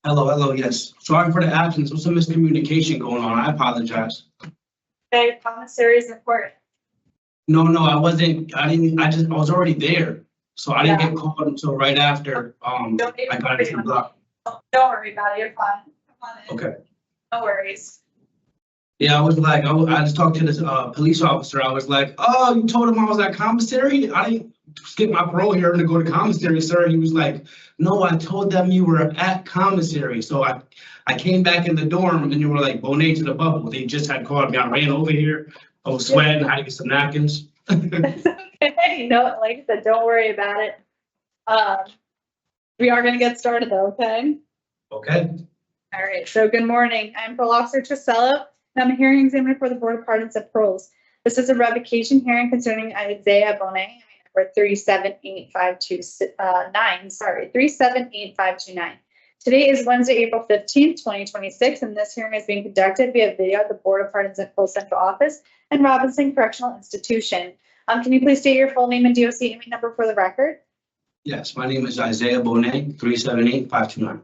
Hello, yes. Sorry for the absence. There's some miscommunication going on. I apologize. Okay, commissary's report. No, I wasn't, I was already there. So I didn't get called until right after, Don't I got into the block. Don't worry about it, you're fine. Come on in. Okay. No worries. Yeah, I was like, I just talked to this, police officer. I was like, oh, you told him I was at commissary? I didn't skip my parole hearing to go to commissary, sir. He was like, no, I told them you were at commissary. So I came back in the dorm and you were like, Bonet to the bubble. They just had called me. I ran over here. I was sweating. I had to get some napkins. That's okay. No, like I said, don't worry about it. We are gonna get started though, okay? Okay. All right, so good morning. I'm Parole Officer Trisella, and I'm a hearing examiner for the Board of Pardons and Paroles. This is a revocation hearing concerning Isaiah Bonet, number 3785229. Today is Wednesday, April 15th, 2026, and this hearing is being conducted via video at the Board of Pardons and Paroles Central Office and Robinson Correctional Institution. Can you please state your full name and DOC IMEI number for the record? Yes, my name is Isaiah Bonet, 378-529.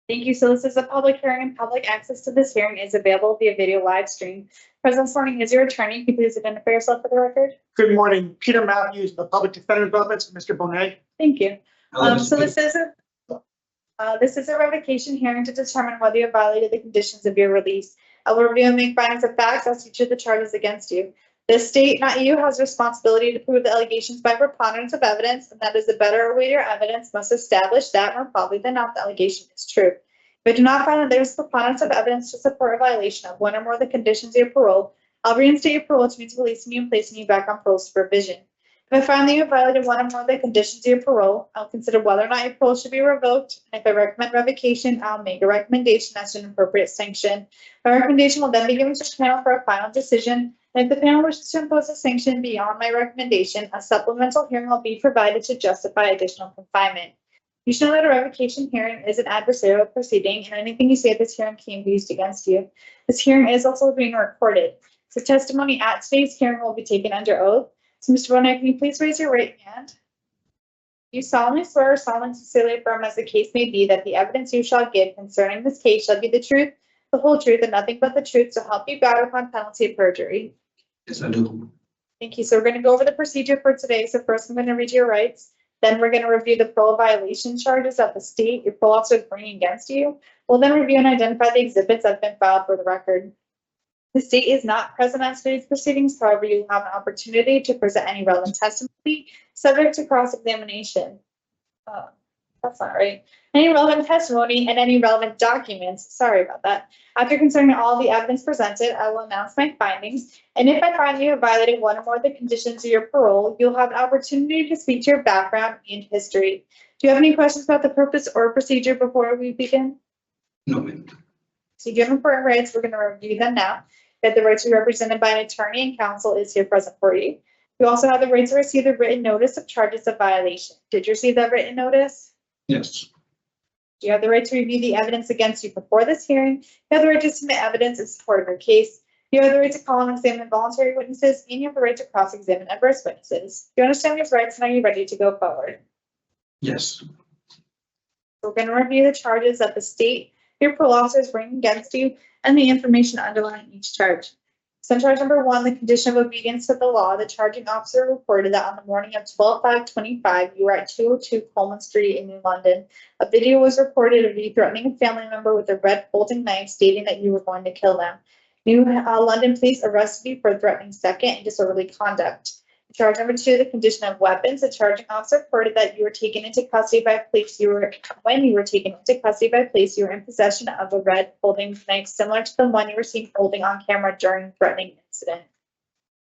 Thank you. So this is a public hearing and public access to this hearing is available via video live stream. Present this morning is your attorney. Can you please identify yourself for the record? Good morning, Peter Matthews, the Public Defender's Office, Mr. Bonet. Thank you. Hello, So Mr. this is a revocation hearing to determine whether you violated the conditions of your release. I will review and make findings of facts as to each of the charges against you. The state, not you, has responsibility to prove the allegations by preponderance of evidence, and that is the better weight or evidence must establish that more probably than not the allegation is true. If I do not find that there is preponderance of evidence to support a violation of one or more of the conditions of your parole, I'll reinstate your parole, which means releasing you and placing you back on parole supervision. If I find that you have violated one or more of the conditions of your parole, I'll consider whether or not your parole should be revoked. And if I recommend revocation, I'll make a recommendation as to an appropriate sanction. My recommendation will then be given to the panel for a final decision. And if the panel wishes to impose a sanction beyond my recommendation, a supplemental hearing will be provided to justify additional confinement. You should know that a revocation hearing is an adversarial proceeding, and anything you say at this hearing can be used against you. This hearing is also being recorded. So testimony at today's hearing will be taken under oath. So Mr. Bonet, can you please raise your right hand? You solemnly swear or solemnly sincerely affirm, as the case may be, that the evidence you shall give concerning this case shall be the truth, the whole truth, and nothing but the truth, so help you God upon penalty of perjury. Yes, I do. Thank you. So we're going to go over the procedure for today. So first, I'm going to read your rights. Then we're going to review the parole violation charges that the state, your parole officer, is bringing against you. We'll then review and identify the exhibits that have been filed for the record. The state is not present at today's proceedings. However, you will have an opportunity to present any relevant testimony subject to cross-examination. That's not right. Any relevant testimony and any relevant documents. Sorry about that. After considering all the evidence presented, I will announce my findings. And if I find you have violated one or more of the conditions of your parole, you'll have an opportunity to speak to your background and history. Do you have any questions about the purpose or procedure before we begin? No, ma'am. So you have important rights. We're going to review them now. You have the right to be represented by an attorney, and counsel is here present for you. You also have the right to receive the written notice of charges of violation. Did you receive that written notice? Yes. You have the right to review the evidence against you before this hearing. You have the right to submit evidence in support of your case. You have the right to call and examine voluntary witnesses, and you have the right to cross-examine adverse witnesses. Do you understand these rights, and are you ready to go forward? Yes. We're going to review the charges that the state, your parole officer, is bringing against you, and the information underlying each charge. So charge number 1, the condition of obedience to the law. The charging officer reported that on the morning of 12/5/25, you were at 202 Coleman Street in New London. A video was reported of you threatening a family member with a red folding knife, stating that you were going to kill them. New London police arrested you for threatening second and disorderly conduct. Charge number 2, the condition of weapons. The charging officer reported that you were taken into custody by police. When you were taken into custody by police, you were in possession of a red folding knife similar to the one you were seen holding on camera during the threatening incident.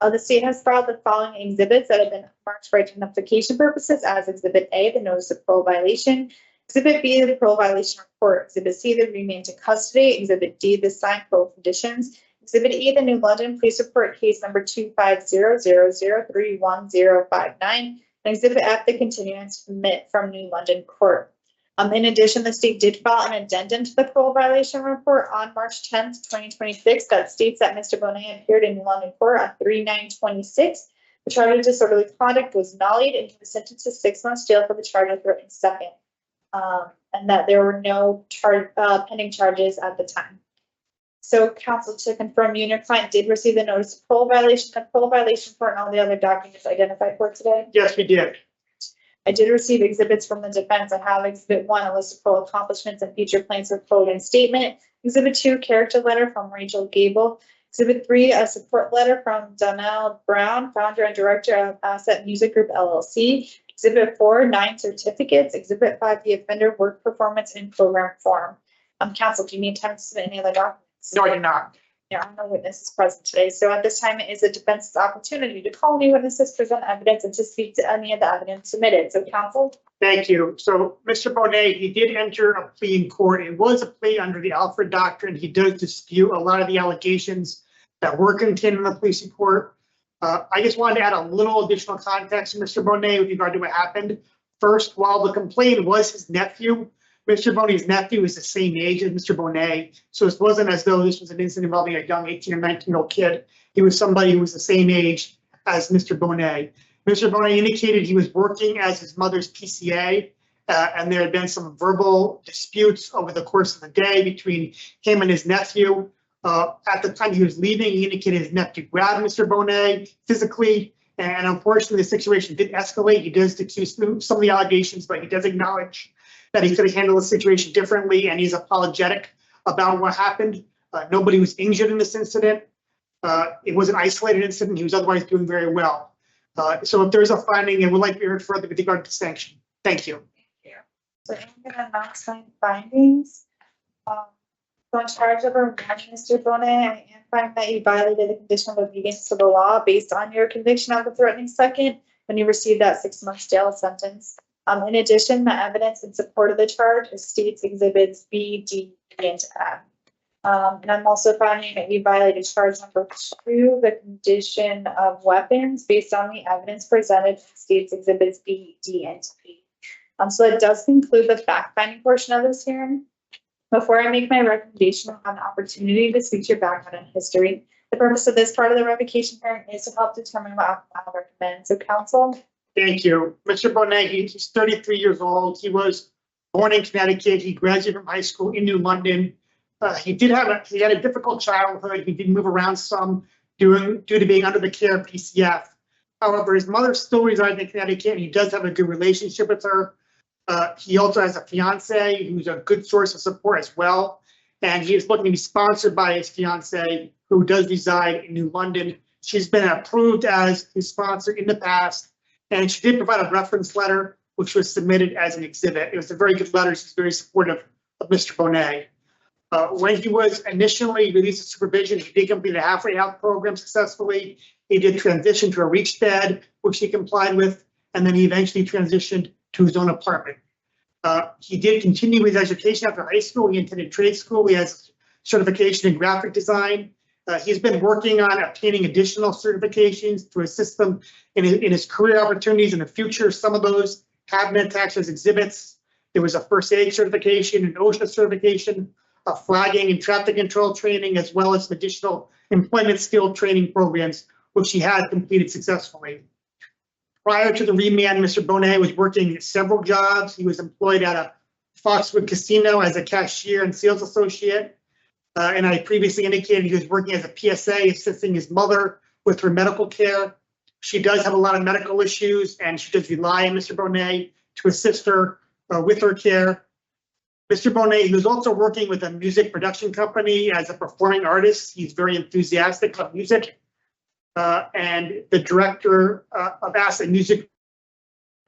The state has filed the following exhibits that have been marked for identification purposes as Exhibit A, the notice of parole violation. Exhibit B, the parole violation report. Exhibit C, the remand to custody. Exhibit D, the signed parole conditions. Exhibit E, the New London Police Report, case number 25000311059, and Exhibit F, the continuance from New London Court. In addition, the state did file an addendum to the parole violation report on March 10th, 2026 that states that Mr. Bonet appeared in New London Court on 3/9/26. The charge of disorderly conduct was nullied, and he was sentenced to 6 months jail for the charge of threatening second. and that there were no pending charges at the time. So counsel, to confirm, you and your client did receive the notice of parole violation for and all the other documents identified for today? Yes, we did. I did receive exhibits from the defense. I have exhibit 1, a list of parole accomplishments and future plans for parole and statement. Exhibit 2, character letter from Rachel Gable. Exhibit 3, a support letter from Donnell Brown, founder and director of Asset Music Group LLC. Exhibit 4, 9 certificates. Exhibit 5, the offender work performance in program form. Counsel, do you need time to submit any other documents? No, I did not. There are no witnesses present today. So at this time, it is the defense's opportunity to call any witnesses, present evidence, and to speak to any of the evidence submitted. So counsel? Thank you. So Mr. Bonet, he did enter a plea in court. It was a plea under the Alfred Doctrine. He does dispute a lot of the allegations that were contained in the police report. I just wanted to add a little additional context to Mr. Bonet with regard to what happened. First, while the complaint was his nephew, Mr. Bonet's nephew is the same age as Mr. Bonet. So it wasn't as though this was an incident involving a young 18 or 19-year-old kid. He was somebody who was the same age as Mr. Bonet. Mr. Bonet indicated he was working as his mother's PCA, and there had been some verbal disputes over the course of the day between him and his nephew. At the time he was leaving, he indicated his nephew grabbed Mr. Bonet physically, and unfortunately the situation did escalate. He does accuse some of the allegations, but he does acknowledge that he could have handled the situation differently, and he's apologetic about what happened. Nobody was injured in this incident. It was an isolated incident. He was otherwise doing very well. So if there's a finding, it would like to be heard further with regard to sanction. Thank you. So I'm going to announce my findings. So in charge of one, Mr. Bonet, I am finding that you violated the condition of obedience to the law based on your conviction of the threatening second when you received that 6-month jail sentence. In addition, the evidence in support of the charge is states exhibits B, D, and F. And I'm also finding that you violated charge number 2, the condition of weapons, based on the evidence presented in states exhibits B, D, and E. So that does conclude the fact-finding portion of this hearing. Before I make my recommendation, I'll have an opportunity to speak to your background and history. The purpose of this part of the revocation hearing is to help determine what I'll recommend. So, counsel. Thank you. Mr. Bonet, he's 33 years old. He was born in Connecticut. He graduated from high school in New London. He had a difficult childhood. He did move around some due to being under the care of PCF. However, his mother still resides in Connecticut, and he does have a good relationship with her. He also has a fiance who's a good source of support as well. And he is looking to be sponsored by his fiance, who does reside in New London. She's been approved as his sponsor in the past. And she did provide a reference letter, which was submitted as an exhibit. It was a very good letter. She's very supportive of Mr. Bonet. When he was initially released to supervision, he did complete a halfway house program successfully. He did transition to a reach bed, which he complied with, and then he eventually transitioned to his own apartment. He did continue his education after high school. He attended trade school. He has certification in graphic design. He's been working on obtaining additional certifications to assist him in his career opportunities in the future. Some of those have been attached as exhibits. There was a first aid certification, an OSHA certification, a flagging and traffic control training, as well as some additional employment skill training programs, which he had completed successfully. Prior to the remand, Mr. Bonet was working several jobs. He was employed at a Foxwood Casino as a cashier and sales associate. And I previously indicated he was working as a PSA, assisting his mother with her medical care. She does have a lot of medical issues, and she does rely on Mr. Bonet to assist her with her care. Mr. Bonet, he was also working with a music production company as a performing artist. He's very enthusiastic about music. And the director of Asset Music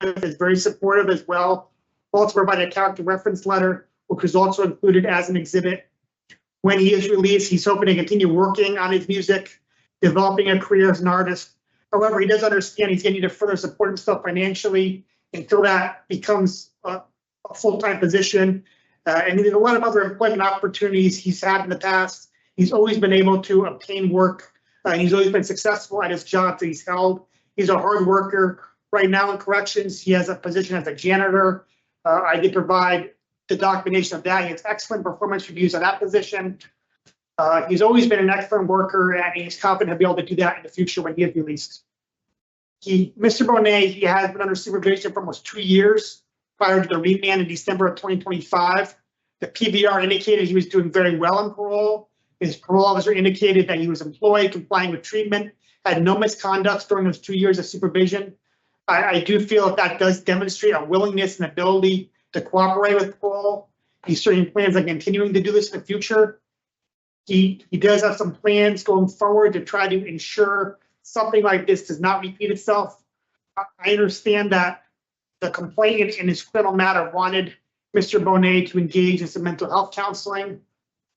is very supportive as well. Also provided a character reference letter, which was also included as an exhibit. When he is released, he's hoping to continue working on his music, developing a career as an artist. However, he does understand he's going to need to further support himself financially until that becomes a full-time position. And there's a lot of other employment opportunities he's had in the past. He's always been able to obtain work. He's always been successful at his jobs that he's held. He's a hard worker. Right now in corrections, he has a position as a janitor. I did provide the documentation of that. He has excellent performance reviews on that position. He's always been an excellent worker, and he's confident he'll be able to do that in the future when he is released. Mr. Bonet, he has been under supervision for almost 2 years. prior to the remand in December of 2025. The PVR indicated he was doing very well on parole. His parole officer indicated that he was employed, complying with treatment, had no misconducts during those 2 years of supervision. I do feel that does demonstrate a willingness and ability to cooperate with parole. He certainly plans on continuing to do this in the future. He does have some plans going forward to try to ensure something like this does not repeat itself. I understand that the complainant in his criminal matter wanted Mr. Bonet to engage in some mental health counseling.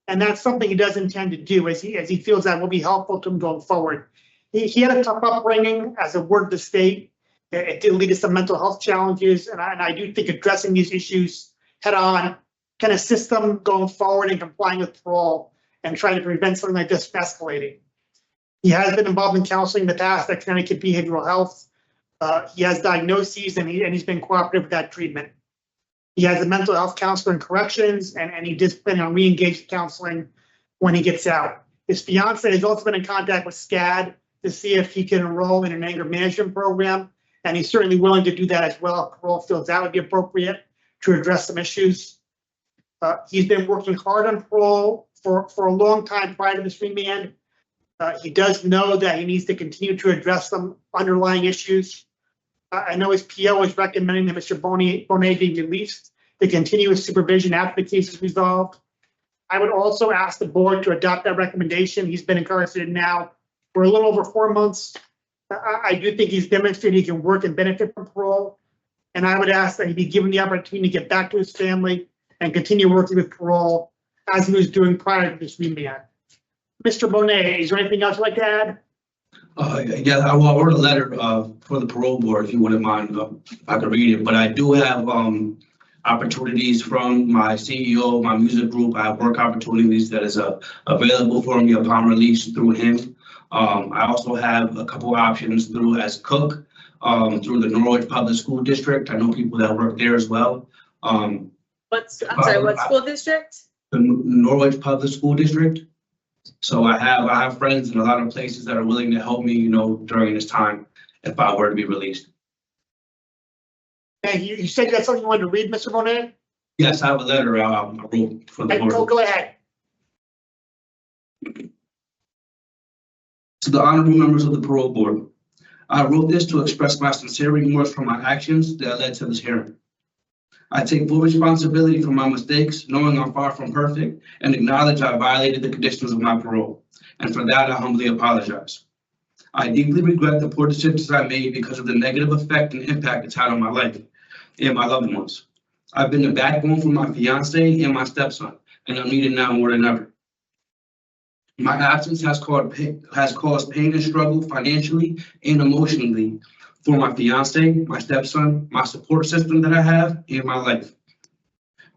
And that's something he does intend to do as he feels that will be helpful to him going forward. He had a tough upbringing as a ward of the state. It did lead to some mental health challenges. And I do think addressing these issues head on can assist them going forward and complying with parole and trying to prevent something like this from escalating. He has been involved in counseling in the past at Connecticut Behavioral Health. He has diagnoses and he's been cooperative with that treatment. He has a mental health counselor in corrections and he does plan on re-engaged counseling when he gets out. His fiance has also been in contact with SCAD to see if he can enroll in an anger management program. And he's certainly willing to do that as well. Parole feels that would be appropriate to address some issues. He's been working hard on parole for a long time prior to this remand. He does know that he needs to continue to address some underlying issues. I know his PO is recommending that Mr. Bonet be released to continue his supervision after the case is resolved. I would also ask the board to adopt that recommendation. He's been incarcerated now for a little over 4 months. I do think he's demonstrated he can work and benefit from parole. And I would ask that he be given the opportunity to get back to his family and continue working with parole as he was doing prior to this remand. Mr. Bonet, is there anything else you'd like to add? Yeah, I wrote a letter for the parole board, if you wouldn't mind, if I could read it. But I do have opportunities from my CEO, my music group. I have work opportunities that is available for me upon release through him. I also have a couple options through as cook through the Norwich Public School District. I know people that work there as well. What school district? The Norwich Public School District. So I have friends in a lot of places that are willing to help me, during this time if I were to be released. And you said you had something you wanted to read, Mr. Bonet? Yes, I have a letter I wrote for the board. Go ahead. To the honorable members of the parole board, I wrote this to express my sincere remorse for my actions that led to this hearing. I take full responsibility for my mistakes, knowing I'm far from perfect, and acknowledge I violated the conditions of my parole. And for that, I humbly apologize. I deeply regret the poor decisions I made because of the negative effect and impact it's had on my life and my loved ones. I've been the backbone for my fiance and my stepson, and I'm needed now more than ever. My absence has caused pain and struggle financially and emotionally for my fiance, my stepson, my support system that I have, and my life.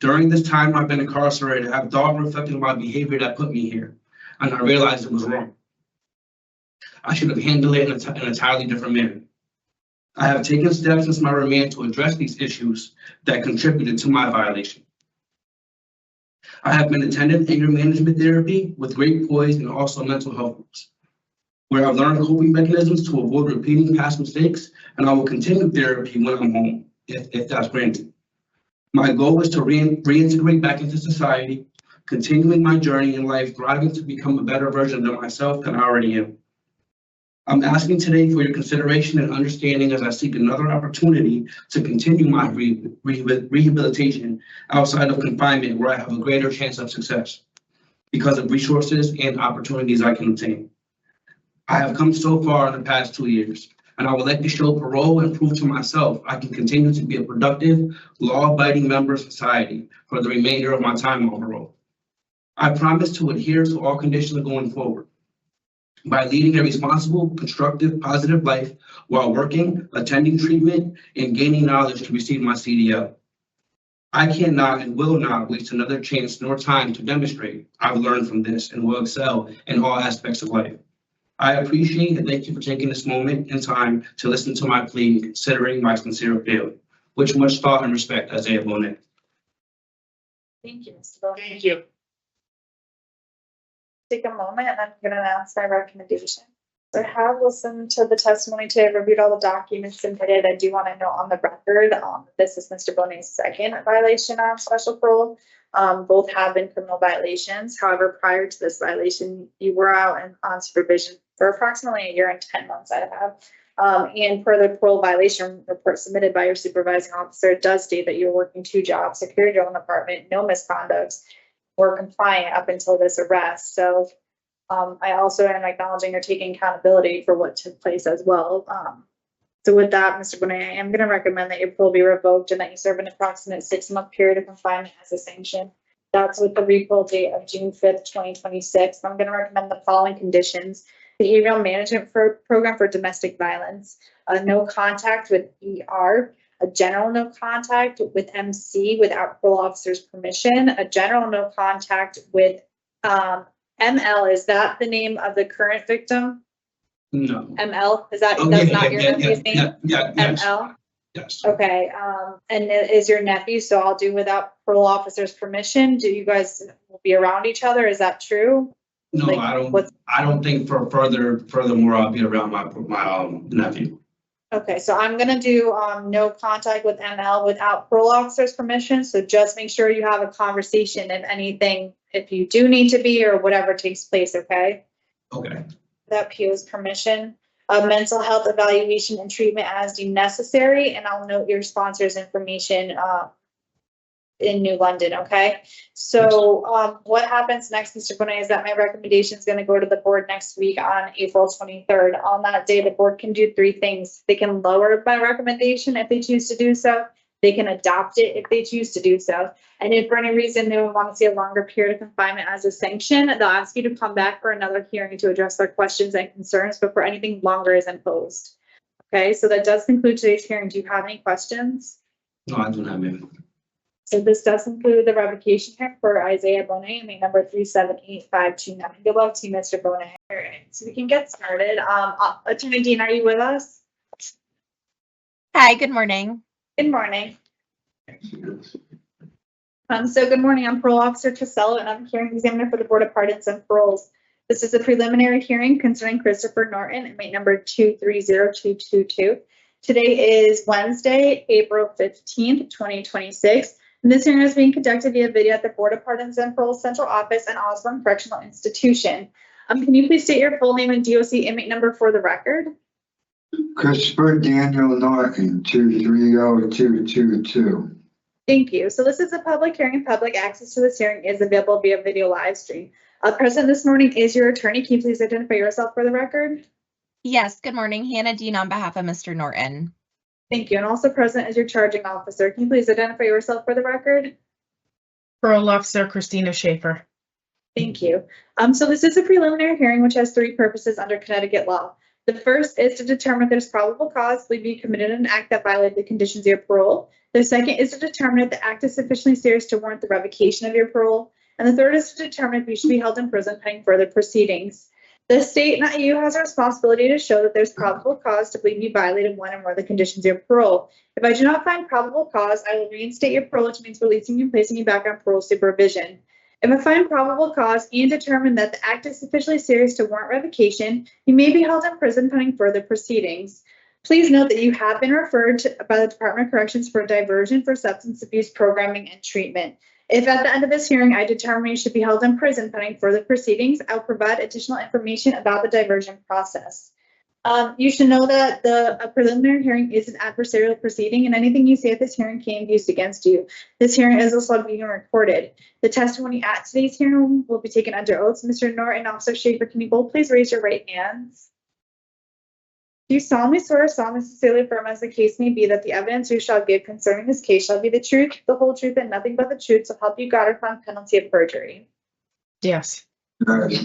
During this time I've been incarcerated, I've thought and reflected on my behavior that put me here, and I realized it was wrong. I should have handled it in an entirely different manner. I have taken steps since my remand to address these issues that contributed to my violation. I have been attending anger management therapy with great poise and also mental health groups, where I've learned coping mechanisms to avoid repeating past mistakes, and I will continue therapy when I'm home, if that's granted. My goal is to reintegrate back into society, continuing my journey in life, thriving to become a better version of myself than I already am. I'm asking today for your consideration and understanding as I seek another opportunity to continue my rehabilitation outside of confinement, where I have a greater chance of success because of resources and opportunities I can obtain. I have come so far in the past 2 years, and I would like to show parole and prove to myself I can continue to be a productive, law-abiding member of society for the remainder of my time on parole. I promise to adhere to all conditions going forward by leading a responsible, constructive, positive life while working, attending treatment, and gaining knowledge to receive my CDL. I cannot and will not waste another chance nor time to demonstrate I've learned from this and will excel in all aspects of life. I appreciate and thank you for taking this moment and time to listen to my plea and considering my sincere appeal. With much thought and respect, Isaiah Bonet. Thank you, Mr. Bonet. Thank you. Take a moment and I'm going to announce my recommendation. So I have listened to the testimony today, reviewed all the documents submitted. I do want to note on the record, this is Mr. Bonet's second violation of special parole. Both have been criminal violations. However, prior to this violation, you were out and on supervision for approximately 1 year and 10 months, I have. And per the parole violation report submitted by your supervising officer, it does state that you were working 2 jobs, secured your own apartment, no misconducts, were compliant up until this arrest. So I also am acknowledging you're taking accountability for what took place as well. So with that, Mr. Bonet, I am going to recommend that your parole be revoked and that you serve an approximate 6-month period of confinement as a sanction. That's with the recall date of June 5th, 2026. I'm going to recommend the following conditions: behavioral management program for domestic violence, no contact with ER, a general no contact with MC without parole officer's permission, a general no contact with ML. Is that the name of the current victim? No. ML, is that, Oh, that's yeah, not yeah, your yeah, nephew's yeah, name? yeah, yes, ML, yes. okay, and it is your nephew, so I'll do without parole officer's permission. Do you guys will be around each other? Is that true? No, Like, I don't think furthermore, I'll be around my nephew. Okay, so I'm gonna do, no contact with ML without parole officer's permission, so just make sure you have a conversation if anything, if you do need to be or whatever takes place, okay? Okay, That PO's permission, mental health evaluation and treatment as deemed necessary, and I'll note your sponsor's information, in New London, okay? So, what happens next, Mr. Bonet, is that my recommendation is gonna go to the board next week on April 23rd. On that day, the board can do 3 things. They can lower my recommendation if they choose to do so. They can adopt it if they choose to do so. And if for any reason they would want to see a longer period of confinement as a sanction, they'll ask you to come back for another hearing to address their questions and concerns before anything longer is imposed. Okay, so that does conclude today's hearing. Do you have any questions? no, I do not, ma'am. So this does include the revocation hearing for Isaiah Bonet, inmate number 378529. Good luck to you, Mr. Bonet. All right, so we can get started. Attorney Dean, are you with us? Hi, good morning. Good morning. So good morning. I'm Parole Officer Trisella, and I'm hearing examiner for the Board of Pardons and Paroles. This is a preliminary hearing concerning Christopher Norton, inmate number 230222. Today is Wednesday, April 15th, 2026. And this hearing is being conducted via video at the Board of Pardons and Paroles Central Office and Osborne Correctional Institution. Can you please state your full name and DOC inmate number for the record? Christopher Daniel Norton, 230222. Thank you. So this is a public hearing, and public access to this hearing is available via video live stream. Present this morning is your attorney. Can you please identify yourself for the record? Yes, good morning. Hannah Dean on behalf of Mr. Norton. Thank you. And also present is your charging officer. Can you please identify yourself for the record? Parole Officer Christina Schaefer. Thank you. So this is a preliminary hearing which has 3 purposes under Connecticut law. The first is to determine if there's probable cause to believe you committed an act that violated the conditions of your parole. The second is to determine if the act is sufficiently serious to warrant the revocation of your parole. And the third is to determine if you should be held in prison pending further proceedings. The state, not you, has a responsibility to show that there's probable cause to believe you violated one or more of the conditions of your parole. If I do not find probable cause, I will reinstate your parole, which means releasing you and placing you back on parole supervision. If I find probable cause and determine that the act is sufficiently serious to warrant revocation, you may be held in prison pending further proceedings. Please note that you have been referred to by the Department of Corrections for diversion for substance abuse programming and treatment. If at the end of this hearing I determine you should be held in prison pending further proceedings, I'll provide additional information about the diversion process. You should know that a preliminary hearing is an adversarial proceeding, and anything you say at this hearing can be used against you. This hearing is also being recorded. The testimony at today's hearing will be taken under oath. Mr. Norton and Officer Schaefer, can you both please raise your right hands? Do you solemnly swear or solemnly sincerely affirm, as the case may be, that the evidence you shall give concerning this case shall be the truth, the whole truth, and nothing but the truth, so help you God, or upon penalty of perjury? Yes. Yes.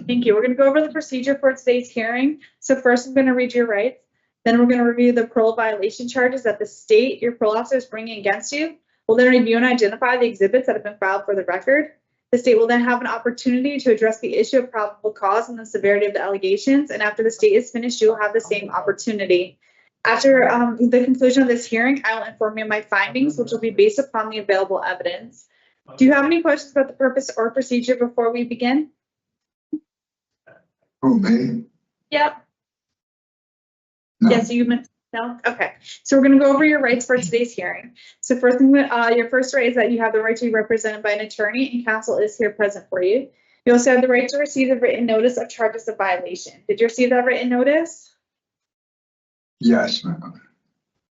Thank you. We're going to go over the procedure for today's hearing. So first, I'm going to read your rights. Then we're going to review the parole violation charges that the state, your parole officer, is bringing against you. We'll then review and identify the exhibits that have been filed for the record. The state will then have an opportunity to address the issue of probable cause and the severity of the allegations. And after the state is finished, you will have the same opportunity. After the conclusion of this hearing, I will inform you of my findings, which will be based upon the available evidence. Do you have any questions about the purpose or procedure before we begin? Who, me? Yep. No. Yes, you meant, no? Okay. So we're gonna go over your rights for today's hearing. So first thing, your first right is that you have the right to be represented by an attorney and counsel is here present for you. You also have the right to receive a written notice of charges of violation. Did you receive that written notice? Yes, ma'am.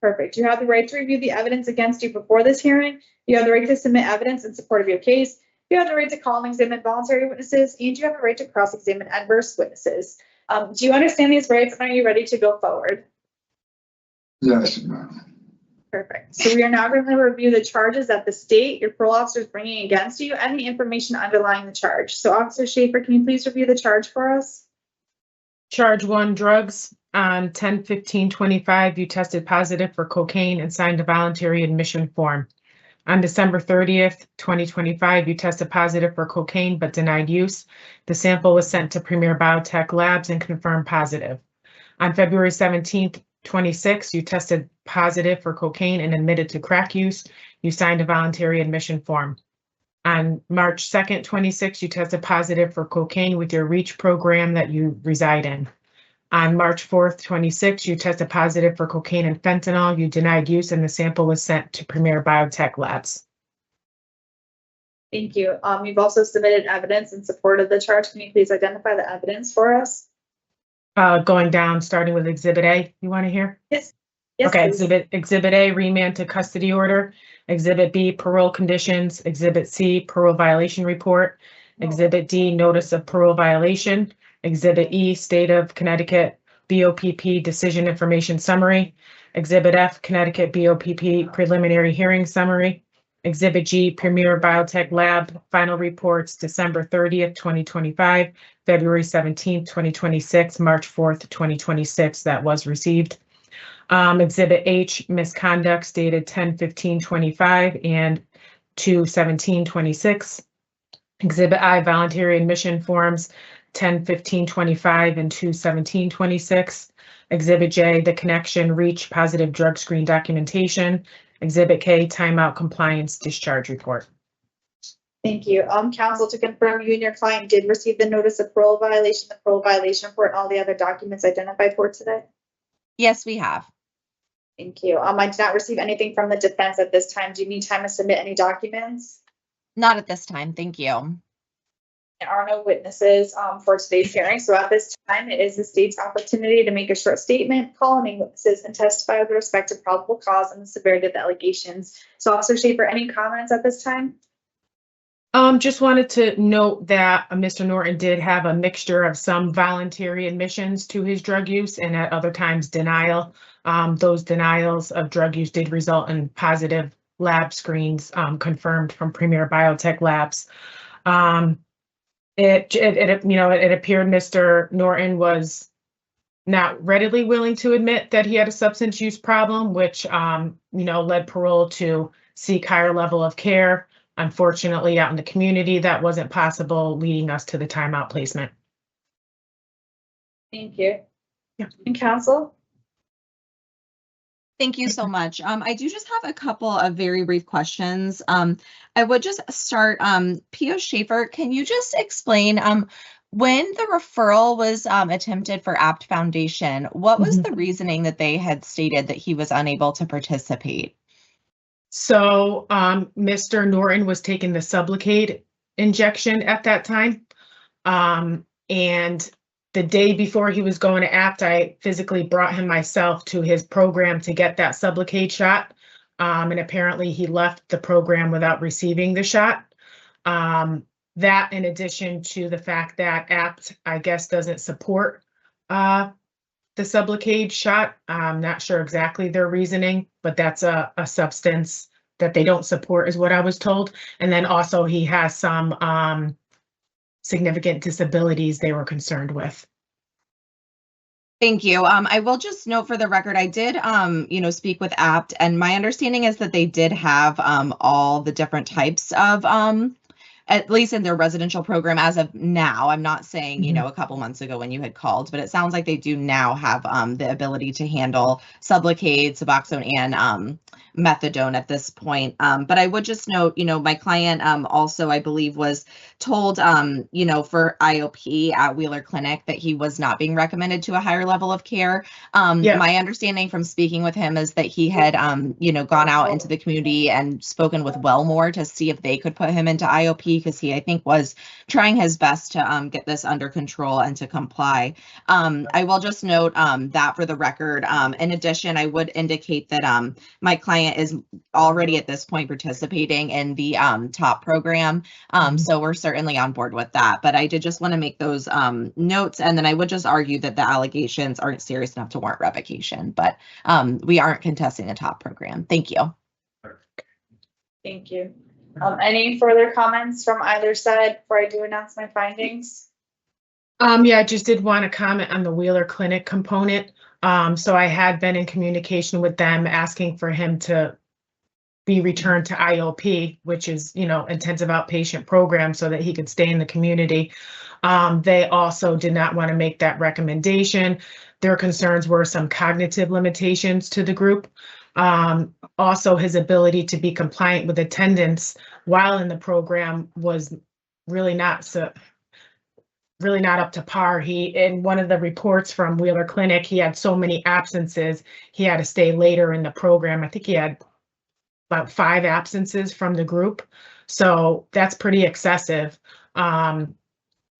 Perfect. You have the right to review the evidence against you before this hearing. You have the right to submit evidence in support of your case. You have the right to call and examine voluntary witnesses, and you have the right to cross-examine adverse witnesses. Do you understand these rights and are you ready to go forward? Yes, ma'am. Perfect. So we are now going to review the charges that the state, your parole officer is bringing against you and the information underlying the charge. So Officer Schaefer, can you please review the charge for us? Charge 1, drugs. On 10/15/25, you tested positive for cocaine and signed a voluntary admission form. On December 30th, 2025, you tested positive for cocaine but denied use. The sample was sent to Premier Biotech Labs and confirmed positive. On February 17th, 26, you tested positive for cocaine and admitted to crack use. You signed a voluntary admission form. On March 2nd, 26, you tested positive for cocaine with your REACH program that you reside in. On March 4th, 26, you tested positive for cocaine and fentanyl. You denied use and the sample was sent to Premier Biotech Labs. Thank you. You've also submitted evidence in support of the charge. Can you please identify the evidence for us? Going down, starting with Exhibit A, you want to hear? Yes. Yes, Okay, please. Exhibit A, remand to custody order. Exhibit B, parole conditions. Exhibit C, parole violation report. Exhibit D, notice of parole violation. Exhibit E, State of Connecticut BOPP decision information summary. Exhibit F, Connecticut BOPP preliminary hearing summary. Exhibit G, Premier Biotech Lab final reports December 30th, 2025, February 17th, 2026, March 4th, 2026 that was received. Exhibit H, misconducts dated 10/15/25 and 2/17/26. Exhibit I, voluntary admission forms 10/15/25 and 2/17/26. Exhibit J, the connection REACH positive drug screen documentation. Exhibit K, timeout compliance discharge report. Thank you. Counsel, to confirm you and your client did receive the notice of parole violation, the parole violation report, and all the other documents identified for today? Yes, we have. Thank you. I did not receive anything from the defense at this time. Do you need time to submit any documents? Not at this time. Thank you. There are no witnesses for today's hearing. So at this time, it is the state's opportunity to make a short statement, call any witnesses, and testify with respect to probable cause and the severity of the allegations. So Officer Schaefer, any comments at this time? Just wanted to note that Mr. Norton did have a mixture of some voluntary admissions to his drug use and at other times denial. Those denials of drug use did result in positive lab screens confirmed from Premier Biotech Labs. It appeared Mr. Norton was not readily willing to admit that he had a substance use problem, which led parole to seek higher level of care. Unfortunately, out in the community, that wasn't possible, leading us to the timeout placement. Thank you. Yeah. And counsel? Thank you so much. I do just have a couple of very brief questions. I would just start, P.O. Schaefer, can you just explain when the referral was attempted for Apt Foundation, what was the reasoning that they had stated that he was unable to participate? So Mr. Norton was taking the Sublocade injection at that time. And the day before he was going to Apt, I physically brought him myself to his program to get that Sublocade shot. And apparently he left the program without receiving the shot. That in addition to the fact that Apt, I guess, doesn't support the Sublocade shot. I'm not sure exactly their reasoning, but that's a substance that they don't support is what I was told. And then also he has some significant disabilities they were concerned with. Thank you. I will just note for the record, I did, speak with Apt, and my understanding is that they did have all the different types of at least in their residential program as of now. I'm not saying, a couple months ago when you had called, but it sounds like they do now have the ability to handle Sublocade, Suboxone, and methadone at this point. But I would just note, my client also, I believe, was told, for IOP at Wheeler Clinic that he was not being recommended to a higher level of care. My understanding from speaking with him is that he had, gone out into the community and spoken with Wellmore to see if they could put him into IOP, because he, I think, was trying his best to get this under control and to comply. I will just note that for the record, in addition, I would indicate that my client is already at this point participating in the TOP program. So we're certainly on board with that. But I did just want to make those notes. And then I would just argue that the allegations aren't serious enough to warrant revocation, but we aren't contesting the TOP program. Thank you. Thank you. Any further comments from either side before I do announce my findings? Yeah, I just did want to comment on the Wheeler Clinic component. So I had been in communication with them asking for him to be returned to IOP, which is, intensive outpatient program, so that he could stay in the community. They also did not want to make that recommendation. Their concerns were some cognitive limitations to the group. Also, his ability to be compliant with attendance while in the program was really not up to par. In one of the reports from Wheeler Clinic, he had so many absences, he had to stay later in the program. I think he had about 5 absences from the group. So that's pretty excessive.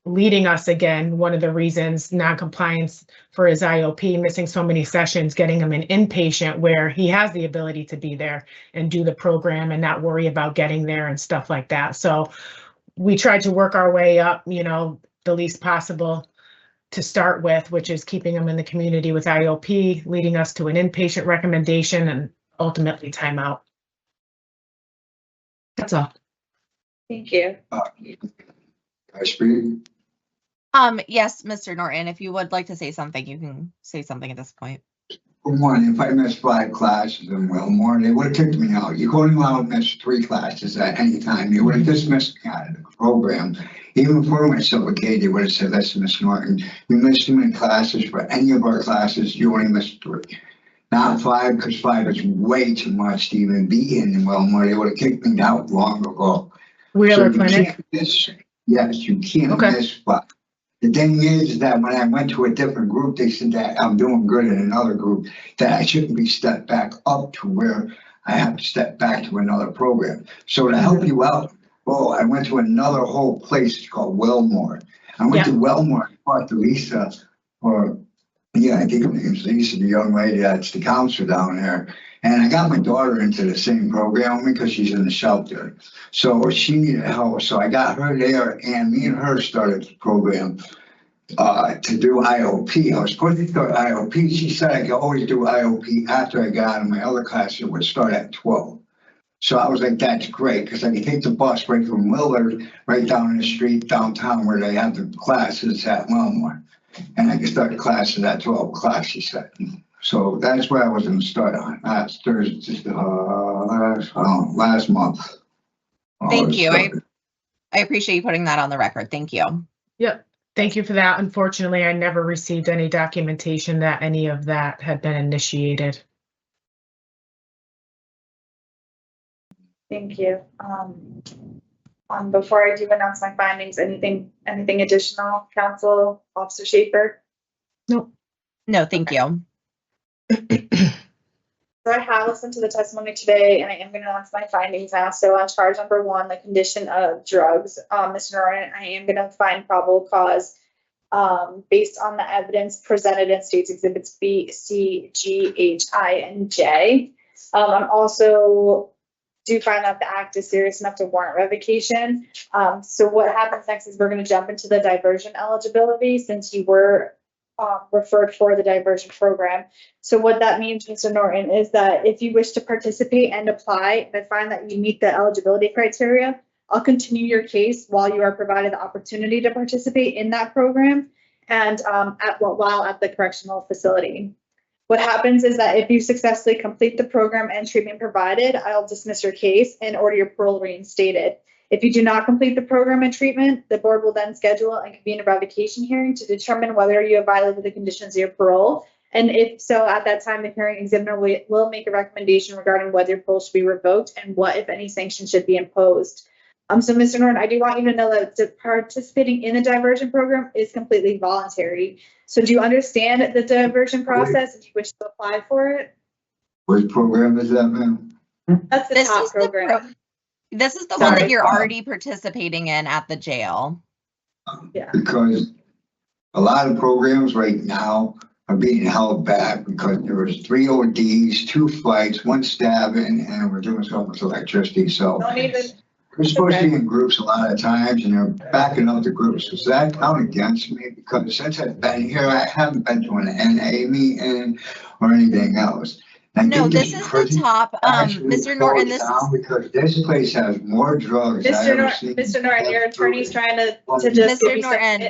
Leading us, again, one of the reasons, non-compliance for his IOP, missing so many sessions, getting him an inpatient where he has the ability to be there and do the program and not worry about getting there and stuff like that. So we tried to work our way up, the least possible to start with, which is keeping him in the community with IOP, leading us to an inpatient recommendation and ultimately timeout. That's all. Thank you. I speak. Yes, Mr. Norton, if you would like to say something, you can say something at this point. For one, if I missed 5 classes in Wilmore, they would have kicked me out. You couldn't allow to miss 3 classes at any time. You would have dismissed me out of the program. Even for my Sublocade, they would have said, listen, Mr. Norton, you missed too many classes. For any of our classes, you only missed 3. Not 5, because 5 is way too much to even be in Wilmore. They would have kicked me out long ago. Wheeler So Clinic. yes, you can't miss 5. The thing is that when I went to a different group, they said that I'm doing good in another group, that I shouldn't be stepped back up to where I have to step back to another program. So to help you out, I went to another whole place. It's called Wilmore. I went to Wilmore, I talked to Lisa, I think her name's Lisa, the young lady that's the counselor down there. And I got my daughter into the same program with me because she's in the shelter. So she needed help. So I got her there, and me and her started the program to do IOP. I was supposed to start IOP. She said I could always do IOP after I got out of my other class. It would start at 12. So I was like, that's great, because I can take the bus right from Willard right down the street downtown where they have the classes at Wilmore. And I can start the classes at 12 o'clock, she said. So that's where I was going to start on last Thursday, last month. Thank you. I appreciate you putting that on the record. Thank you. Yep. Thank you for that. Unfortunately, I never received any documentation that any of that had been initiated. Thank you. Before I do announce my findings, anything additional, Council Officer Schaefer? Nope. No, thank you. So I have listened to the testimony today, and I am going to announce my findings now. So on charge number 1, the condition of drugs, Mr. Norton, I am going to find probable cause based on the evidence presented in States Exhibits B, C, G, H, I, and J. I'm also do find that the act is serious enough to warrant revocation. So what happens next is we're going to jump into the diversion eligibility, since you were referred for the diversion program. So what that means, Mr. Norton, is that if you wish to participate and apply, and I find that you meet the eligibility criteria, I'll continue your case while you are provided the opportunity to participate in that program and while at the correctional facility. What happens is that if you successfully complete the program and treatment provided, I'll dismiss your case and order your parole reinstated. If you do not complete the program and treatment, the board will then schedule and convene a revocation hearing to determine whether you have violated the conditions of your parole. And if so, at that time, the hearing examiner will make a recommendation regarding whether your parole should be revoked and what, if any, sanctions should be imposed. So Mr. Norton, I do want you to know that participating in the diversion program is completely voluntary. So do you understand the diversion process if you wish to apply for it? Which program is that, ma'am? That's the This top is the program. This is the one Sorry. that you're already participating in at the jail. Yeah. Because a lot of programs right now are being held back because there was 3 ODs, 2 fights, 1 stabbing, and we're doing something with electricity, so. Don't even, We're supposed to okay. be in groups a lot of times and they're backing up the groups. Does that count against me? Because since I've been here, I haven't been to an NA meeting or anything else. And I No, think this this is the prison top, actually Mr. Norton, goes this down is, because this place has more drugs I've Mr. ever Norton, seen. Mr. Norton, your attorney's trying to just Mr. give you some Norton,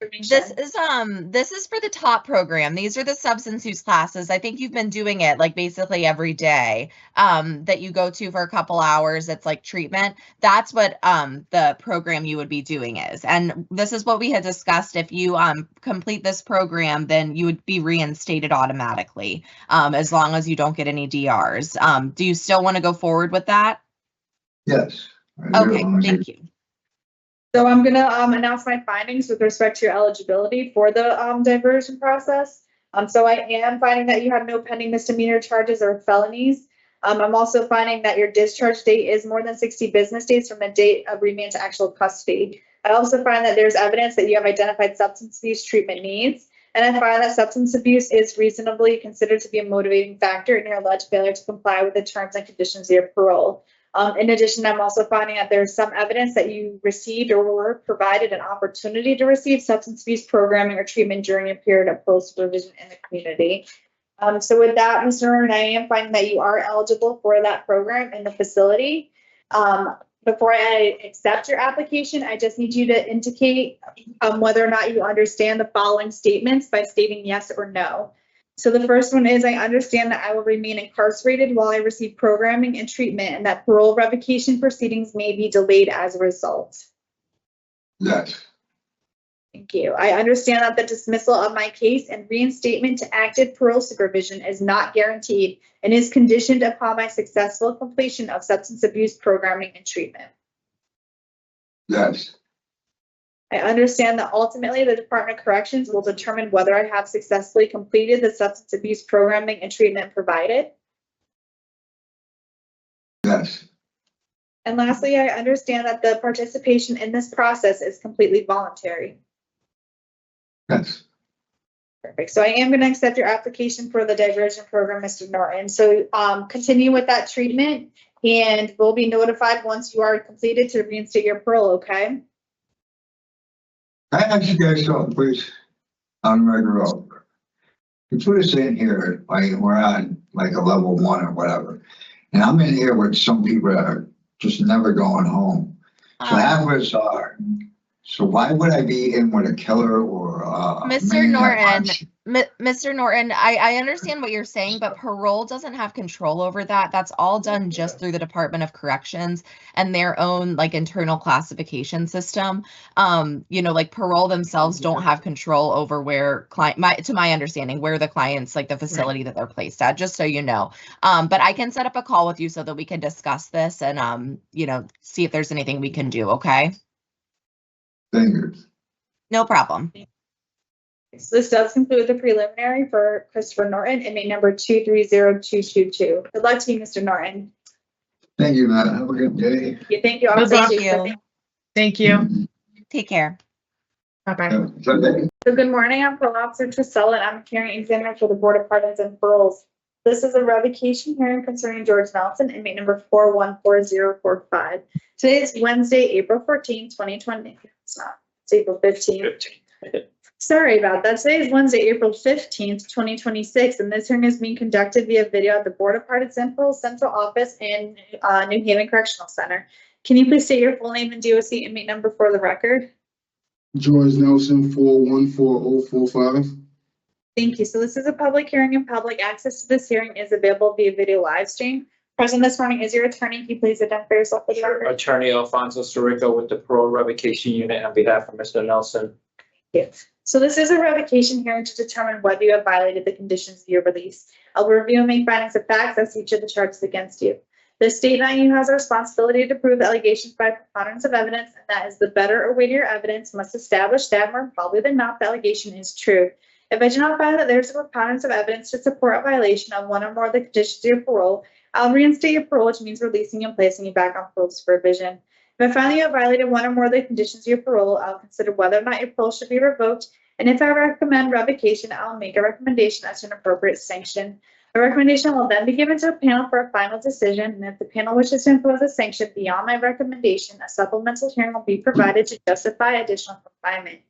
information. this is for the top program. These are the substance use classes. I think you've been doing it like basically every day, that you go to for a couple hours. It's like treatment. That's what, the program you would be doing is. And this is what we had discussed. If you, complete this program, then you would be reinstated automatically, as long as you don't get any DRs. Do you still want to go forward with that? Yes. I do, Okay, as long as thank you. So I'm gonna announce my findings with respect to your eligibility for the diversion process. So I am finding that you have no pending misdemeanor charges or felonies. I'm also finding that your discharge date is more than 60 business days from the date of remand to actual custody. I also find that there's evidence that you have identified substance abuse treatment needs. And I find that substance abuse is reasonably considered to be a motivating factor in your alleged failure to comply with the terms and conditions of your parole. In addition, I'm also finding that there's some evidence that you received or were provided an opportunity to receive substance abuse programming or treatment during your period of parole supervision in the community. So with that, Mr. Norton, I am finding that you are eligible for that program in the facility. Before I accept your application, I just need you to indicate whether or not you understand the following statements by stating yes or no. So the first one is, I understand that I will remain incarcerated while I receive programming and treatment, and that parole revocation proceedings may be delayed as a result. yes, Thank you. I understand that the dismissal of my case and reinstatement to active parole supervision is not guaranteed and is conditioned upon my successful completion of substance abuse programming and treatment. yes, I understand that ultimately the Department of Corrections will determine whether I have successfully completed the substance abuse programming and treatment provided. yes, And lastly, I understand that the participation in this process is completely voluntary. yes, Perfect. So I am going to accept your application for the diversion program, Mr. Norton. So continue with that treatment and we'll be notified once you are completed to reinstate your parole, okay? I ask you guys something, please, on regular. You put us in here, like, we're on like a level 1 or whatever. And I'm in here with some people that are just never going home. So half of us are. So why would I be in with a killer or a Mr. man that Norton, wants- Mr. Norton, I understand what you're saying, but parole doesn't have control over that. That's all done just through the Department of Corrections and their own like internal classification system. Like parole themselves don't have control over where to my understanding, where the clients, like the facility that they're placed at, just so you know. But I can set up a call with you so that we can discuss this and, see if there's anything we can do. Okay. Thank you. No problem. So this does conclude the preliminary for Christopher Norton, inmate number 230222. Good luck to you, Mr. Norton. Thank you, Matt. Have a good day. Thank you. Good luck. Thank you. Thank you. Take care. Bye-bye. Sunday. So good morning, I'm Parole Officer Trisella, and I'm a hearing examiner for the Board of Pardons and Paroles. This is a revocation hearing concerning George Nelson, inmate number 414045. Today is Wednesday, April 14, 2020. It's not, it's April 15. Sorry about that. Today is Wednesday, April 15th, 2026, and this hearing is being conducted via video at the Board of Pardons and Paroles Central Office in New Haven Correctional Center. Can you please state your full name and DOC inmate number for the record? George Nelson, 414045. Thank you. So this is a public hearing and public access to this hearing is available via video live stream. Present this morning is your attorney. Can you please identify yourself for the record? Attorney Alfonso Sirico with the Parole Revocation Unit on behalf of Mr. Nelson. So this is a revocation hearing to determine whether you have violated the conditions of your release. I'll review and make findings of facts as to each of the charges against you. The state not you has a responsibility to prove allegations by preponderance of evidence, and that is the better or weightier evidence must establish that more probably than not the allegation is true. If I do not find that there's a preponderance of evidence to support a violation of one or more of the conditions of your parole, I'll reinstate your parole, which means releasing you and placing you back on parole supervision. If I find that you have violated one or more of the conditions of your parole, I'll consider whether or not your parole should be revoked. And if I recommend revocation, I'll make a recommendation as to an appropriate sanction. A recommendation will then be given to a panel for a final decision. And if the panel wishes to impose a sanction beyond my recommendation, a supplemental hearing will be provided to justify additional confinement.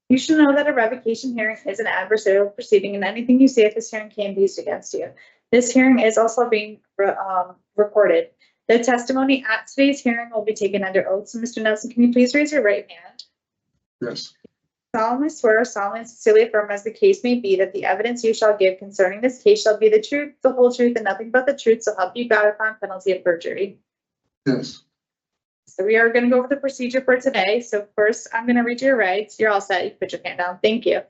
You should know that a revocation hearing is an adversarial proceeding, and anything you say at this hearing can be used against you. This hearing is also being recorded. The testimony at today's hearing will be taken under oath. So, Mr. Nelson, can you please raise your right hand? Yes. Solemnly swear, solemnly and sincerely affirm, as the case may be, that the evidence you shall give concerning this case shall be the truth, the whole truth, and nothing but the truth, so help you God upon penalty of perjury. Yes. So we are going to go over the procedure for today. So first, I'm going to read your rights. You're all set. You can put your hand down. Thank you.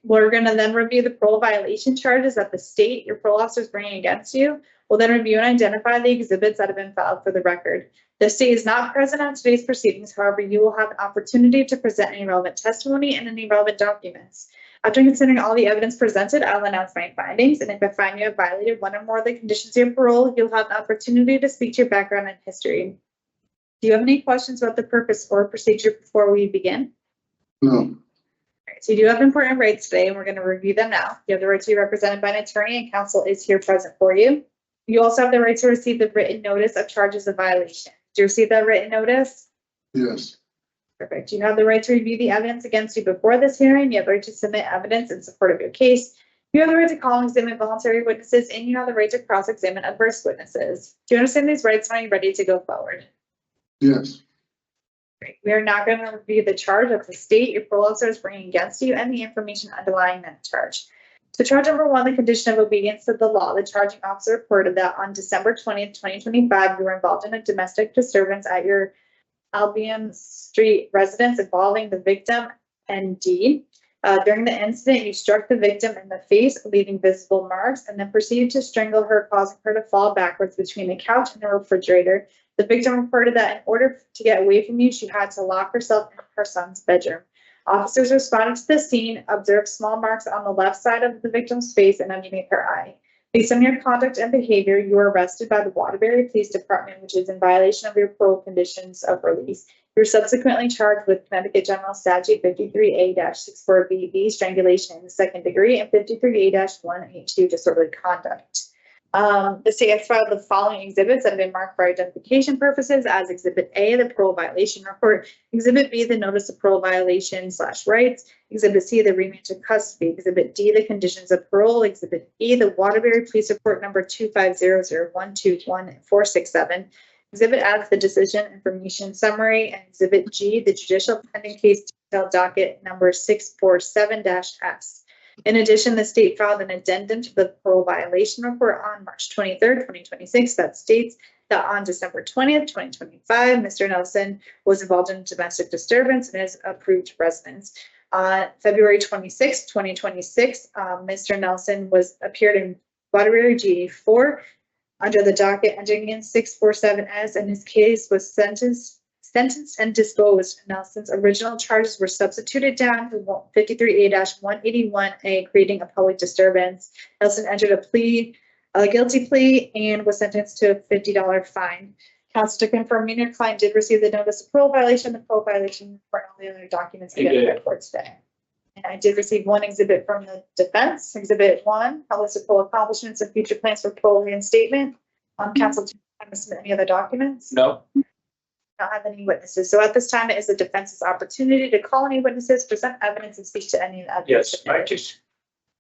We're going to then review the parole violation charges that the state, your parole officer, is bringing against you. We'll then review and identify the exhibits that have been filed for the record. The state is not present on today's proceedings. However, you will have an opportunity to present any relevant testimony and any relevant documents. After considering all the evidence presented, I'll announce my findings. And if I find you have violated one or more of the conditions of your parole, you'll have an opportunity to speak to your background and history. Do you have any questions about the purpose or procedure before we begin? No. So you do have important rights today, and we're going to review them now. You have the right to be represented by an attorney, and counsel is here present for you. You also have the right to receive the written notice of charges of violation. Do you receive that written notice? Yes. Perfect. You have the right to review the evidence against you before this hearing. You have the right to submit evidence in support of your case. You have the right to call and examine voluntary witnesses, and you have the right to cross-examine adverse witnesses. Do you understand these rights when you're ready to go forward? Yes. Great. We are now going to review the charge of the state your parole officer is bringing against you and the information underlying that charge. So charge number one, the condition of obedience to the law. The charging officer reported that on December 20th, 2025, you were involved in a domestic disturbance at your Albion Street residence involving the victim ND. During the incident, you struck the victim in the face, leaving visible marks, and then proceeded to strangle her, causing her to fall backwards between the couch and the refrigerator. The victim reported that in order to get away from you, she had to lock herself in her son's bedroom. Officers responded to the scene, observed small marks on the left side of the victim's face and underneath her eye. Based on your conduct and behavior, you were arrested by the Waterbury Police Department, which is in violation of your parole conditions of release. You were subsequently charged with Connecticut General Statute 53A-64BB, strangulation in the second degree, and 53A-182, disorderly conduct. The state has filed the following exhibits that have been marked for identification purposes as Exhibit A, the parole violation report, Exhibit B, the notice of parole violation / rights, Exhibit C, the remand to custody, Exhibit D, the conditions of parole, Exhibit E, the Waterbury Police Report number 2500121-467, Exhibit F, the decision information summary, and Exhibit G, the judicial pending case detail docket number 647-S. In addition, the state filed an addendum to the parole violation report on March 23rd, 2026 that states that on December 20th, 2025, Mr. Nelson was involved in a domestic disturbance in his approved residence. On February 26th, 2026, Mr. Nelson appeared in Waterbury GA4 under the docket ending in 647S, and his case was sentenced and disposed. Nelson's original charges were substituted down to 53A-181A, creating a public disturbance. Nelson entered a guilty plea, and was sentenced to a $50 fine. Counsel, to confirm, your client did receive the notice of parole violation, the parole violation report, and all the other documents given by court today. And I did receive one exhibit from the defense, Exhibit 1, a list of parole accomplishments and future plans for parole reinstatement. Counsel, do you have to submit any other documents? No. Not have any witnesses. So at this time, it is the defense's opportunity to call any witnesses, present evidence, and speak to any of the evidence. Yes, I just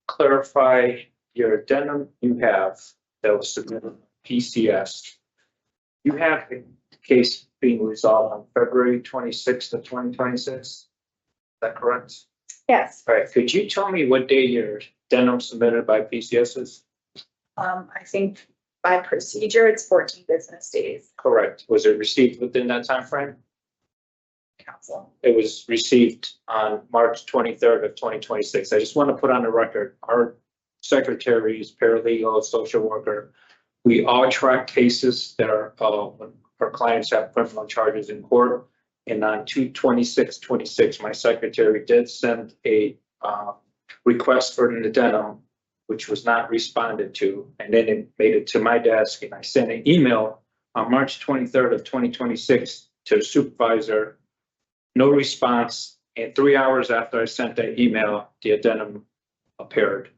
clarify your addendum you have that was submitted PCS. You have the case being resolved on February 26th of 2026. Is that correct? Yes. All right. Could you tell me what day your addendum submitted by PCS is? I think by procedure, it's 14 business days. Correct. Was it received within that time frame? Council. It was received on March 23rd of 2026. I just want to put on the record, our secretaries, paralegal, social worker, we all track cases that are, when our clients have criminal charges in court. And on 2/26/26, my secretary did send a request for an addendum, which was not responded to. And then it made it to my desk, and I sent an email on March 23rd of 2026 to the supervisor. No response, and 3 hours after I sent that email, the addendum appeared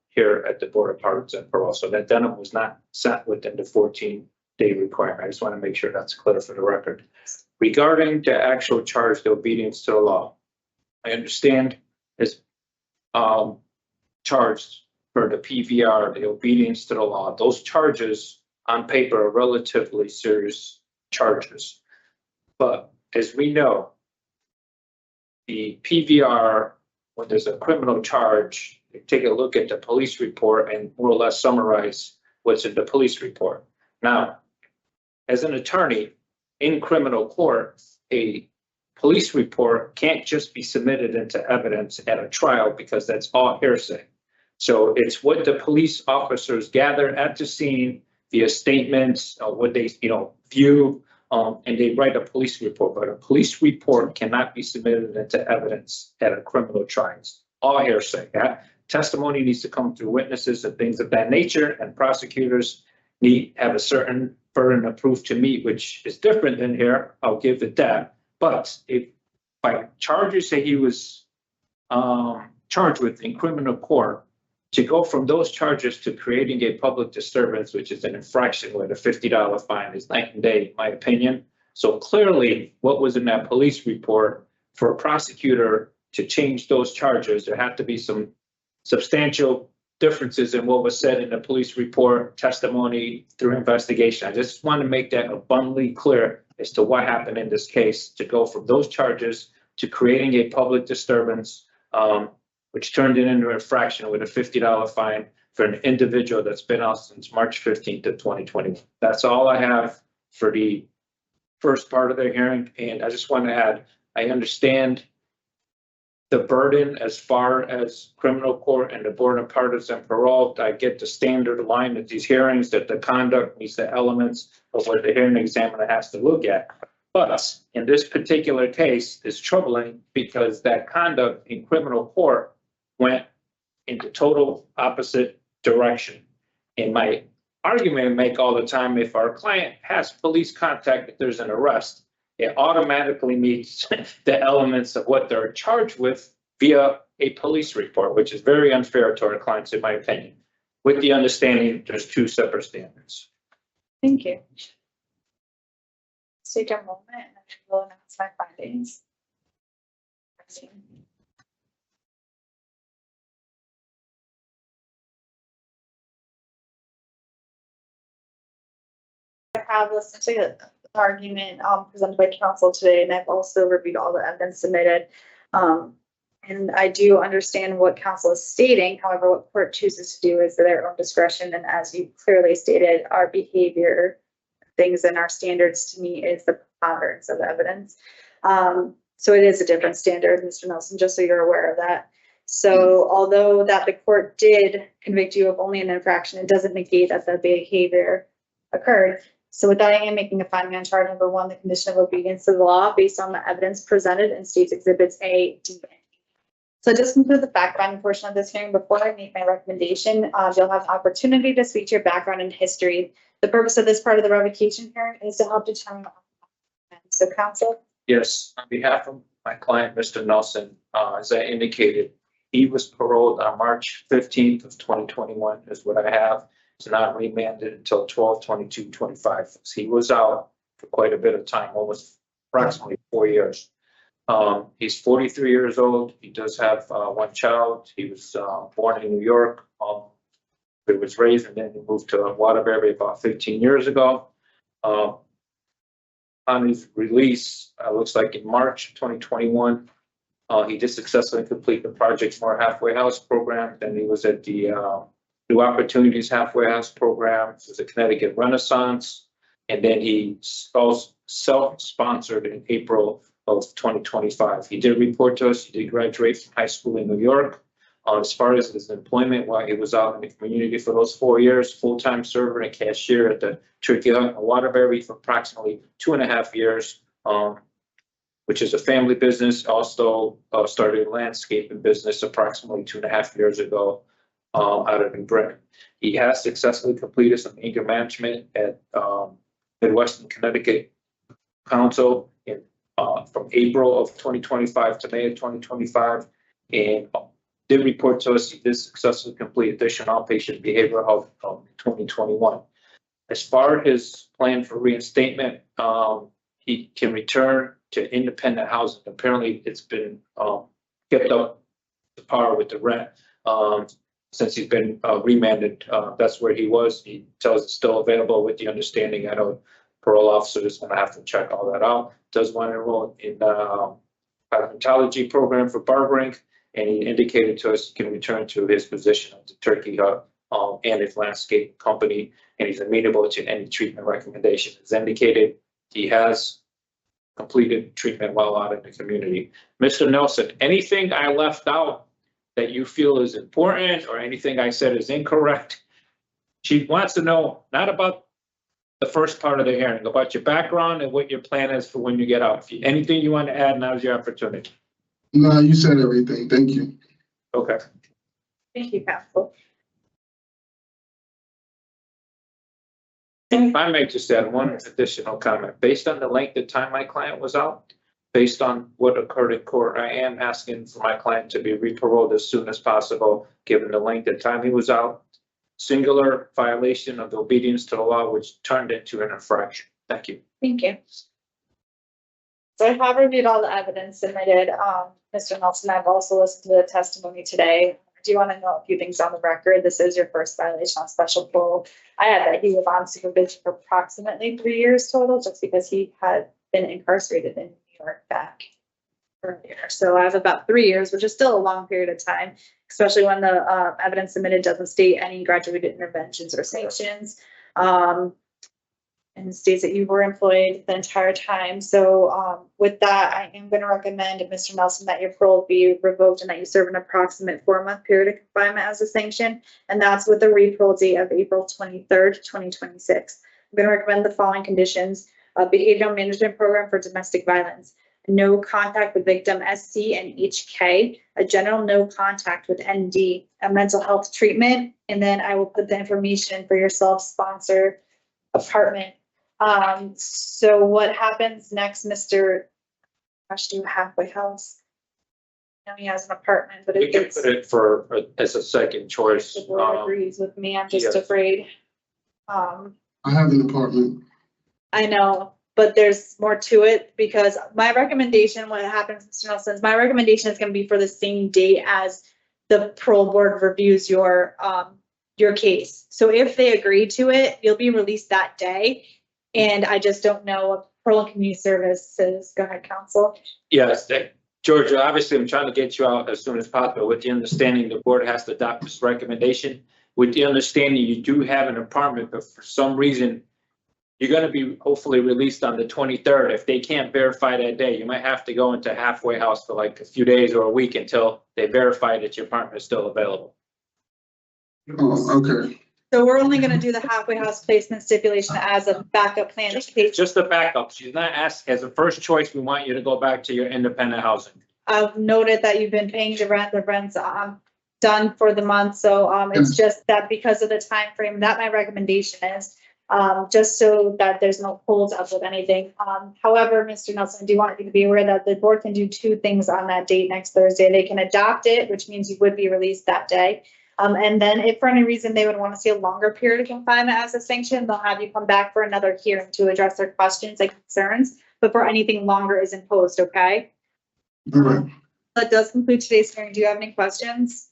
here at the Board of Pardons and Parole. So that addendum was not sent within the 14-day requirement. I just want to make sure that's clear for the record. Regarding the actual charge, the obedience to the law, I understand is charged for the PVR, the obedience to the law. Those charges on paper are relatively serious charges, but as we know, the PVR, when there's a criminal charge, they take a look at the police report and more or less summarize what's in the police report. Now, as an attorney in criminal court, a police report can't just be submitted into evidence at a trial because that's all hearsay. So it's what the police officers gather at the scene via statements, what they view. And they write a police report, but a police report cannot be submitted into evidence at a criminal trial. It's all hearsay. Testimony needs to come through witnesses and things of that nature, and prosecutors have a certain burden of proof to meet, which is different than here. I'll give it that. But if by charges that he was charged with in criminal court, to go from those charges to creating a public disturbance, which is an infraction with a $50 fine, is night and day, in my opinion. So clearly, what was in that police report, for a prosecutor to change those charges, there have to be some substantial differences in what was said in the police report, testimony, through investigation. I just want to make that abundantly clear as to what happened in this case, to go from those charges to creating a public disturbance, which turned it into an infraction with a $50 fine for an individual that's been out since March 15th of 2020. That's all I have for the first part of the hearing. And I just want to add, I understand the burden as far as criminal court and the Board of Pardons and Parole. I get the standard line at these hearings that the conduct meets the elements of what the hearing examiner has to look at. But in this particular case, it's troubling because that conduct in criminal court went in the total opposite direction. In my argument I make all the time, if our client has police contact, if there's an arrest, it automatically meets the elements of what they're charged with via a police report, which is very unfair to our clients, in my opinion, with the understanding there's two separate standards. Thank you. Let's take a moment and I will announce my findings. I have listened to the argument presented by counsel today, and I've also reviewed all the evidence submitted. And I do understand what counsel is stating. However, what court chooses to do is their own discretion. And as you clearly stated, our behavior, things in our standards to me is the preponderance of evidence. So it is a different standard, Mr. Nelson, just so you're aware of that. So although that the court did convict you of only an infraction, it doesn't negate that the behavior occurred. So with that, I am making a finding on charge number 1, the condition of obedience to the law based on the evidence presented in State's Exhibits A, D, and E. So just conclude the fact-finding portion of this hearing. Before I make my recommendation, you'll have an opportunity to speak to your background and history. The purpose of this part of the revocation hearing is to help determine. So counsel? Yes, on behalf of my client, Mr. Nelson, as I indicated, he was paroled on March 15th of 2021 is what I have. It's not remanded until 12/22/25. He was out for quite a bit of time, almost approximately 4 years. He's 43 years old. He does have one child. He was born in New York. He was raised and then he moved to Waterbury about 15 years ago. On his release, looks like in March 2021, he did successfully complete the Project More Halfway House program. Then he was at the New Opportunities Halfway House Program, for the Connecticut Renaissance. And then he also self-sponsored in April of 2025. He did report to us, he did graduate from high school in New York. As far as his employment, while he was out in the community for those 4 years, full-time server and cashier at the Turkey Hut in Waterbury for approximately 2.5 years, which is a family business. Also started a landscaping business approximately 2.5 years ago out of New Britain. He has successfully completed some anger management at Midwestern Connecticut Council in from April of 2025 to May of 2025, and did report to us he did successfully complete additional outpatient behavioral health in 2021. As far as his plan for reinstatement, he can return to independent housing. Apparently, it's been kept up to par with the rent since he's been remanded. That's where he was. He tells it's still available with the understanding. I know parole officer is going to have to check all that out. Does want to enroll in cosmetology program for barbering, and he indicated to us he can return to his position at the Turkey Hut and his landscape company, and he's amenable to any treatment recommendation. As indicated, he has completed treatment while out in the community. Mr. Nelson, anything I left out that you feel is important or anything I said is incorrect? She wants to know not about the first part of the hearing, about your background and what your plan is for when you get out. Anything you want to add, now's your opportunity. No, you said everything. Thank you. Okay. Thank you, counsel. If I may just add one additional comment, based on the length of time my client was out, based on what occurred in court, I am asking for my client to be re-paroled as soon as possible, given the length of time he was out. Singular violation of the obedience to the law, which turned into an infraction. Thank you. Thank you. So I have reviewed all the evidence submitted. Mr. Nelson, I've also listened to the testimony today. I do want to know a few things on the record. This is your first violation on special parole. I had that he was on supervision for approximately 3 years total, just because he had been incarcerated in New York back earlier. So I have about 3 years, which is still a long period of time, especially when the evidence submitted doesn't state any graduated interventions or sanctions. And states that you were employed the entire time. So with that, I am going to recommend, Mr. Nelson, that your parole be revoked and that you serve an approximate 4-month period of confinement as a sanction. And that's with the re-parole date of April 23rd, 2026. I'm going to recommend the following conditions: a behavioral management program for domestic violence, no contact with victim SC and HK, a general no contact with ND, a mental health treatment, and then I will put the information for your self-sponsored apartment. So what happens next, Mr. Gosh, do you halfway house? I know he has an apartment, but We it can gets, put it for as a second choice. the board agrees with me. I'm just yes. afraid. I have an apartment. I know, but there's more to it, because my recommendation, what happens, Mr. Nelson, is my recommendation is going to be for the same date as the parole board reviews your case. So if they agree to it, you'll be released that day. And I just don't know what parole and community services. Go ahead, counsel. Yes, Georgia, obviously I'm trying to get you out as soon as possible with the understanding the board has to adopt this recommendation. With the understanding you do have an apartment, but for some reason you're going to be hopefully released on the 23rd. If they can't verify that day, you might have to go into halfway house for like a few days or a week until they verify that your apartment is still available. Oh, okay. So we're only going to do the halfway house placement stipulation as a backup plan. Just a backup. She's not asked as a first choice. We want you to go back to your independent housing. I've noted that you've been paying the rent's done for the month. So it's just that because of the time frame, that my recommendation is just so that there's no holds up with anything. However, Mr. Nelson, I do want you to be aware that the board can do 2 things on that date next Thursday. They can adopt it, which means you would be released that day. And then if for any reason they would want to see a longer period of confinement as a sanction, they'll have you come back for another hearing to address their questions and concerns before anything longer is imposed, okay? All right. That does conclude today's hearing. Do you have any questions?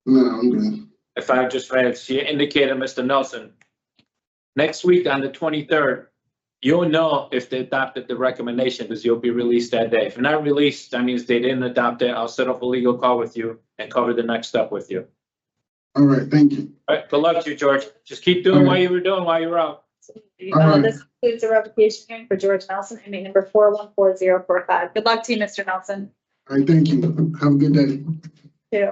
No, I'm good. If I just read, she indicated, Mr. Nelson, next week on the 23rd, you'll know if they adopted the recommendation because you'll be released that day. If not released, that means they didn't adopt it. I'll set up a legal call with you and cover the next step with you. All right, thank you. All right, good luck to you, George. Just keep doing what you were doing while you were out. This includes a revocation hearing for George Nelson, inmate number 4144045. Good luck to you, Mr. Nelson. All right, thank you. Have a good day. Too.